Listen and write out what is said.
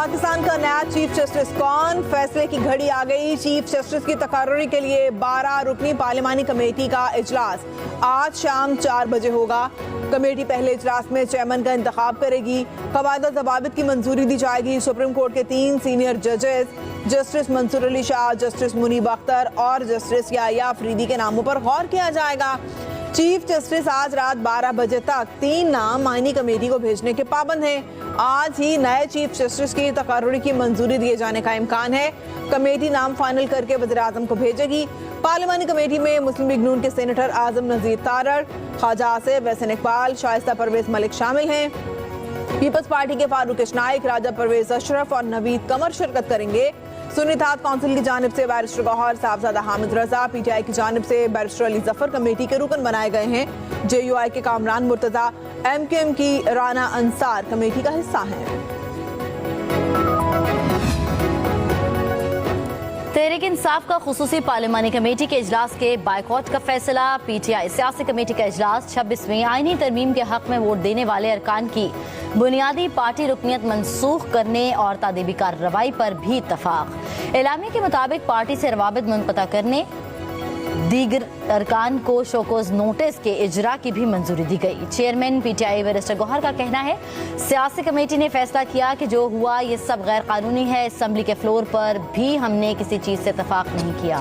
पाकिस्तान का नया chief justice कौन? फैसले की घड़ी आ गई। चीफ जस्टिस की तकर्री के लिए 12 रुकनी पार्लिमानी कमेटी का इजलास आज शाम 4 बजे होगा। कमेटी पहले इजलास में चेयरमैन का इंतखाब करेगी। कवायद जवाबित की मंजूरी दी जाएगी। सुप्रीम कोर्ट के 3 सीनियर जजेस जस्टिस मंसूर अली शाह, जस्टिस मुनीब अख्तर और जस्टिस याहिया अफरीदी के नामों पर गौर किया जाएगा। चीफ जस्टिस आज रात 12 बजे तक 3 नाम मायनी कमेटी को भेजने के पाबंद हैं। आज ही नए चीफ जस्टिस की तकर्री की मंजूरी दिए जाने का इम्कान है। कमेटी नाम फाइनल करके वज़ीर आज़म को भेजेगी। पार्लिमानी कमेटी में मुस्लिम लीग नून के सेनेटर आजम नजीर तारड़, ख्वाजा आसिफ, वहसन इकबाल, शाइस्ता परवेज मलिक शामिल हैं। पीपल्स पार्टी के फारूक इशनाइक, राजा परवेज अशरफ और नवीद कमर शिरकत करेंगे। सुन्नी इत्तेहाद काउंसिल की जानिब से बैरिस्टर गौहर, साहबजादा हामिद रजा, पीटीआई की जानिब से बैरिस्टर अली जफर कमेटी के रुकन बनाए गए हैं। जेयूआई के कामरान मुर्तजा, एमकेएम की राना अंसार कमेटी का हिस्सा हैं। तहरीक इंसाफ का खुसूसी पार्लिमानी कमेटी के इजलास के बायकॉट का फैसला। पीटीआई सियासी कमेटी का इजलास 26वीं आईनी तरमीम के हक में वोट देने वाले अरकान की बुनियादी पार्टी रुकनियत मनसूख करने और तादीबी कार्रवाई पर भी इत्तफाक। एलामिया के मुताबिक पार्टी से रवाबित मुनक़ता करने, दीगर अरकान को शोकोज नोटिस के इजरा की भी मंजूरी दी गई। चेयरमैन पीटीआई बैरिस्टर गौहर का कहना है, सियासी कमेटी ने फैसला किया कि जो हुआ ये सब गैर कानूनी है। असम्बली के फ्लोर पर भी हमने किसी चीज से इत्तफाक नहीं किया।